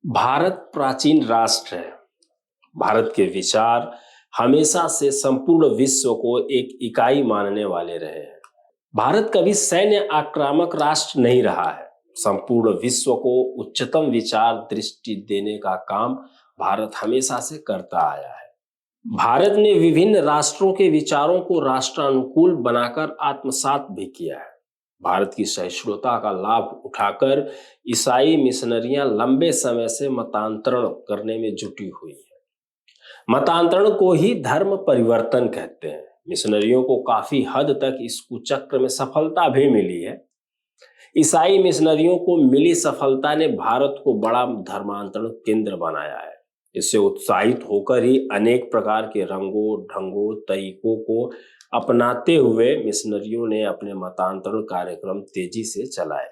भारत प्राचीन राष्ट्र है। भारत के विचार हमेशा से संपूर्ण विश्व को एक इकाई मानने वाले रहे हैं। भारत कभी सैन्य आक्रामक राष्ट्र नहीं रहा है। संपूर्ण विश्व को उच्चतम विचार दृष्टि देने का काम भारत हमेशा से करता आया है। भारत ने विभिन्न राष्ट्रों के विचारों को राष्ट्रानुकूल बनाकर आत्मसात भी किया है। भारत की सहिष्णुता का लाभ उठाकर ईसाई मिशनरियां लंबे समय से मतांतरण करने में जुटी हुई है। मतांतरण को ही धर्म परिवर्तन कहते हैं। मिशनरियों को काफी हद तक इस कुचक्र में सफलता भी मिली है। ईसाई मिशनरियों को मिली सफलता ने भारत को बड़ा धर्मांतरण केंद्र बनाया है। इससे उत्साहित होकर ही अनेक प्रकार के रंगों ढंगों तरीकों को अपनाते हुए मिशनरियों ने अपने मतांतरण कार्यक्रम तेजी से चलाए।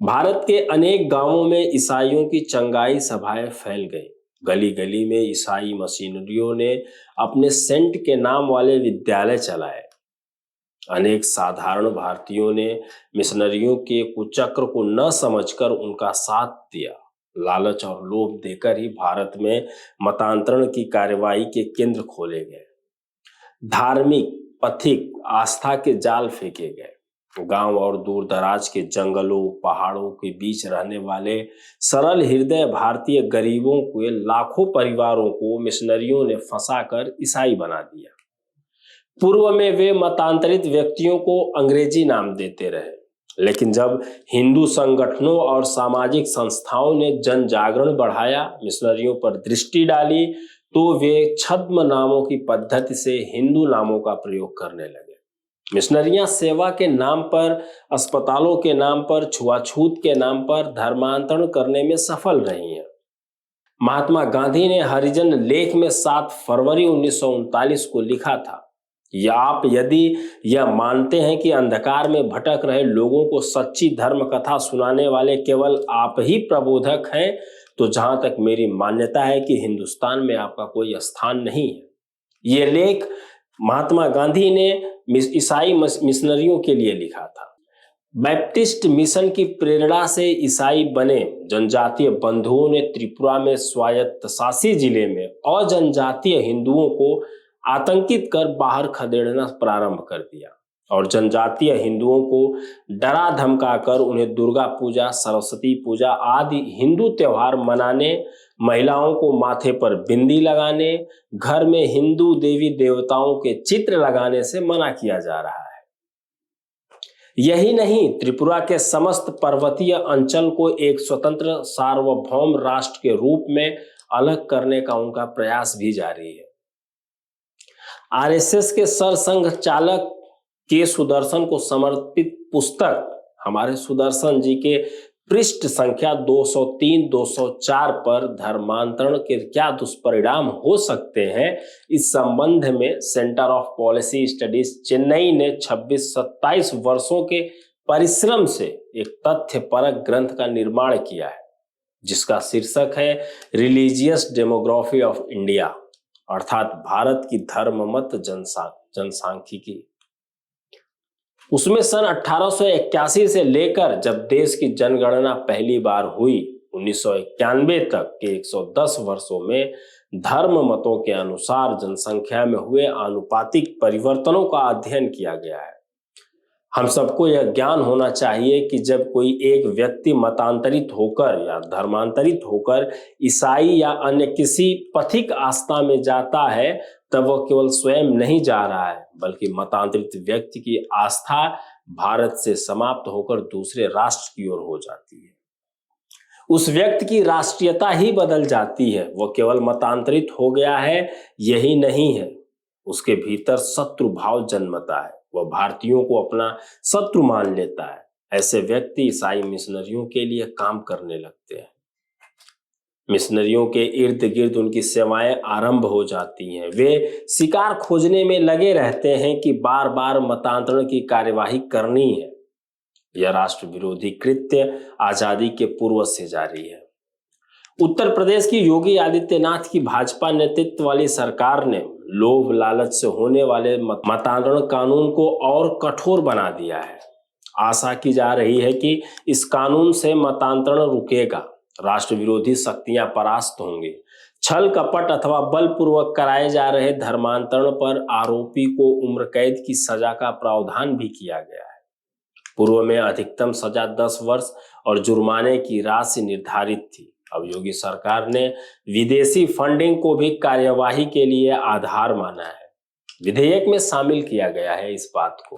भारत के अनेक गांवों में ईसाइयों की चंगाई सभाएं फैल गई। गली गली में ईसाई मिशनरियों ने अपने सेंट के नाम वाले विद्यालय चलाए। अनेक साधारण भारतीयों ने मिशनरियों के कुचक्र को न समझकर उनका साथ दिया। लालच और लोभ देकर ही भारत में मतांतरण की कार्यवाही के केंद्र खोले गए। धार्मिक पथिक आस्था के जाल फेंके गए। गांव और दूर दराज के जंगलों पहाड़ों के बीच रहने वाले सरल हृदय भारतीय गरीबों के लाखों परिवारों को मिशनरियों ने फंसाकर ईसाई बना दिया। पूर्व में वे मतांतरित व्यक्तियों को अंग्रेजी नाम देते रहे, लेकिन जब हिंदू संगठनों और सामाजिक संस्थाओं ने जन जागरण बढ़ाया, मिशनरियों पर दृष्टि डाली, तो वे छद्म नामों की पद्धति से हिंदू नामों का प्रयोग करने लगे। मिशनरियां सेवा के नाम पर, अस्पतालों के नाम पर, छुआछूत के नाम पर धर्मांतरण करने में सफल रही हैं। महात्मा गांधी ने हरिजन लेख में 7 फरवरी 1939 को लिखा था, या आप यदि यह मानते हैं कि अंधकार में भटक रहे लोगों को सच्ची धर्म कथा सुनाने वाले केवल आप ही प्रबोधक हैं, तो जहां तक मेरी मान्यता है कि हिंदुस्तान में आपका कोई स्थान नहीं है। ये लेख महात्मा गांधी ने ईसाई मिशनरियों के लिए लिखा था। बैप्टिस्ट मिशन की प्रेरणा से ईसाई बने जनजातीय बंधुओं ने त्रिपुरा में स्वायत्तशासी जिले में अजनजातीय हिंदुओं को आतंकित कर बाहर खदेड़ना प्रारंभ कर दिया और जनजातीय हिंदुओं को डरा धमकाकर उन्हें दुर्गा पूजा, सरस्वती पूजा आदि हिंदू त्योहार मनाने, महिलाओं को माथे पर बिंदी लगाने, घर में हिंदू देवी देवताओं के चित्र लगाने से मना किया जा रहा है। यही नहीं, त्रिपुरा के समस्त पर्वतीय अंचल को एक स्वतंत्र सार्वभौम राष्ट्र के रूप में अलग करने का उनका प्रयास भी जारी है। आरएसएस के सरसंघ चालक के सुदर्शन को समर्पित पुस्तक हमारे सुदर्शन जी के पृष्ठ संख्या 203-204 पर धर्मांतरण के क्या दुष्परिणाम हो सकते हैं, इस संबंध में centre of policy studies Chennai ने 26-27 वर्षों के परिश्रम से एक तथ्यपरक ग्रंथ का निर्माण किया है, जिसका शीर्षक है रिलीजियस डेमोग्राफी ऑफ इंडिया, अर्थात भारत की धर्ममत जनसांख्यिकी। उसमें सन 1881 से लेकर जब देश की जनगणना पहली बार हुई 1991 तक के 110 वर्षों में धर्म मतों के अनुसार जनसंख्या में हुए आनुपातिक परिवर्तनों का अध्ययन किया गया है। हम सबको यह ज्ञान होना चाहिए कि जब कोई एक व्यक्ति मतांतरित होकर या धर्मांतरित होकर ईसाई या अन्य किसी पथिक आस्था में जाता है, तब वह केवल स्वयं नहीं जा रहा है, बल्कि मतांतरित व्यक्ति की आस्था भारत से समाप्त होकर दूसरे राष्ट्र की ओर हो जाती है। उस व्यक्ति की राष्ट्रीयता ही बदल जाती है। वह केवल मतांतरित हो गया है यही नहीं है, उसके भीतर शत्रु भाव जन्मता है। वह भारतीयों को अपना शत्रु मान लेता है। ऐसे व्यक्ति ईसाई मिशनरियों के लिए काम करने लगते हैं। मिशनरियों के इर्द गिर्द उनकी सेवाएं आरंभ हो जाती हैं। वे शिकार खोजने में लगे रहते हैं कि बार बार मतांतरण की कार्यवाही करनी है। यह राष्ट्र विरोधी कृत्य आजादी के पूर्व से जारी है। उत्तर प्रदेश की योगी आदित्यनाथ की भाजपा नेतृत्व वाली सरकार ने लोभ लालच से होने वाले मतांतरण कानून को और कठोर बना दिया है। आशा की जा रही है कि इस कानून से मतांतरण रुकेगा राष्ट्र विरोधी शक्तियां परास्त होंगी। छल कपट अथवा बलपूर्वक कराए जा रहे धर्मांतरण पर आरोपी को उम्र कैद की सजा का प्रावधान भी किया गया है। पूर्व में अधिकतम सजा 10 वर्ष और जुर्माने की राशि निर्धारित थी। अब योगी सरकार ने विदेशी फंडिंग को भी कार्यवाही के लिए आधार माना है। विधेयक में शामिल किया गया है इस बात को।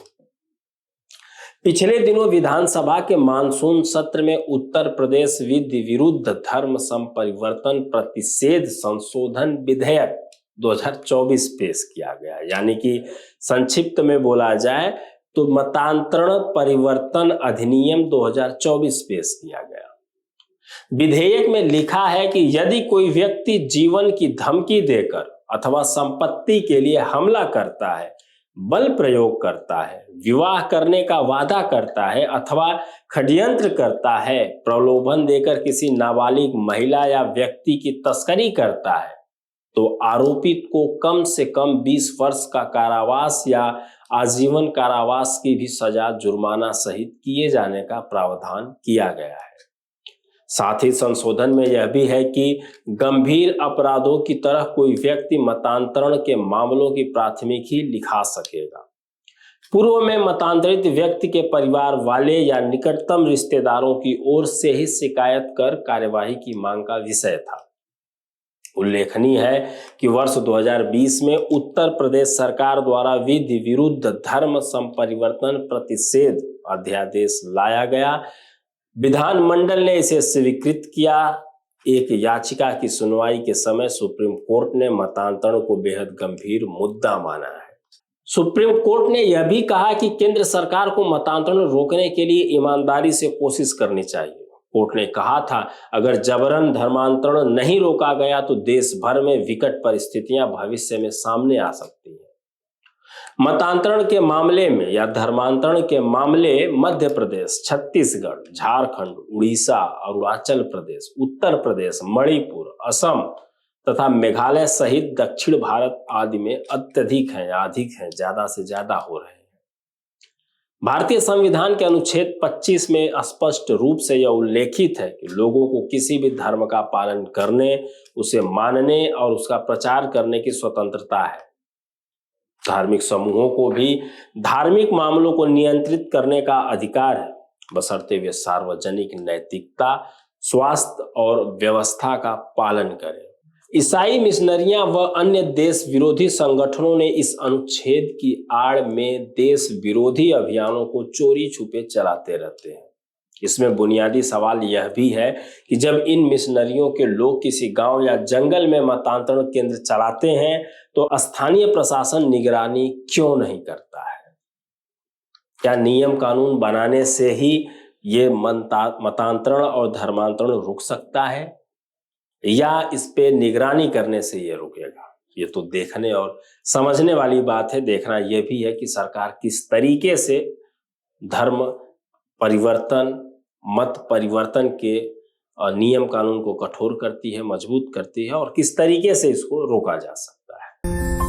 पिछले दिनों विधानसभा के मानसून सत्र में उत्तर प्रदेश विधि विरुद्ध धर्म संपरिवर्तन प्रतिषेध संशोधन विधेयक 2024 पेश किया गया। यानी कि संक्षिप्त में बोला जाए तो मतांतरण परिवर्तन अधिनियम 2024 पेश किया गया। विधेयक में लिखा है कि यदि कोई व्यक्ति जीवन की धमकी देकर अथवा संपत्ति के लिए हमला करता है, बल प्रयोग करता है, विवाह करने का वादा करता है अथवा षड्यंत्र करता है, प्रलोभन देकर किसी नाबालिग महिला या व्यक्ति की तस्करी करता है, तो आरोपित को कम से कम 20 वर्ष का कारावास या आजीवन कारावास की भी सजा जुर्माना सहित किए जाने का प्रावधान किया गया है। साथ ही संशोधन में यह भी है कि गंभीर अपराधों की तरह कोई व्यक्ति मतांतरण के मामलों की प्राथमिकी लिखा सकेगा। पूर्व में मतांतरित व्यक्ति के परिवार वाले या निकटतम रिश्तेदारों की ओर से ही शिकायत कर कार्यवाही की मांग का विषय था। उल्लेखनीय है कि वर्ष 2020 में उत्तर प्रदेश सरकार द्वारा विधि विरुद्ध धर्म संपरिवर्तन प्रतिषेध अध्यादेश लाया गया। विधानमंडल ने इसे स्वीकृत किया। एक याचिका की सुनवाई के समय सुप्रीम कोर्ट ने मतांतरण को बेहद गंभीर मुद्दा माना है। सुप्रीम कोर्ट ने यह भी कहा कि केंद्र सरकार को मतांतरण रोकने के लिए ईमानदारी से कोशिश करनी चाहिए। कोर्ट ने कहा था, अगर जबरन धर्मांतरण नहीं रोका गया तो देश भर में विकट परिस्थितियां भविष्य में सामने आ सकती हैं। मतांतरण के मामले में या धर्मांतरण के मामले मध्य प्रदेश, छत्तीसगढ़, झारखंड, उड़ीसा, अरुणाचल प्रदेश, उत्तर प्रदेश, मणिपुर, असम तथा मेघालय सहित दक्षिण भारत आदि में अत्यधिक हैं, अधिक हैं, ज्यादा से ज्यादा हो रहे हैं। भारतीय संविधान के अनुच्छेद 25 में स्पष्ट रूप से यह उल्लेखित है कि लोगों को किसी भी धर्म का पालन करने, उसे मानने और उसका प्रचार करने की स्वतंत्रता है। धार्मिक समूहों को भी धार्मिक मामलों को नियंत्रित करने का अधिकार है, बशर्ते वे सार्वजनिक नैतिकता, स्वास्थ्य और व्यवस्था का पालन करें। ईसाई मिशनरियां व अन्य देश विरोधी संगठनों ने इस अनुच्छेद की आड़ में देश विरोधी अभियानों को चोरी छुपे चलाते रहते हैं। इसमें बुनियादी सवाल यह भी है कि जब इन मिशनरियों के लोग किसी गांव या जंगल में मतांतरण केंद्र चलाते हैं तो स्थानीय प्रशासन निगरानी क्यों नहीं करता है? क्या नियम कानून बनाने से ही ये मतांतरण और धर्मांतरण रुक सकता है या इस पे निगरानी करने से ये रुकेगा? ये तो देखने और समझने वाली बात है। देखना यह भी है कि सरकार किस तरीके से धर्म परिवर्तन, मत परिवर्तन के नियम कानून को कठोर करती है, मजबूत करती है और किस तरीके से इसको रोका जा सकता है।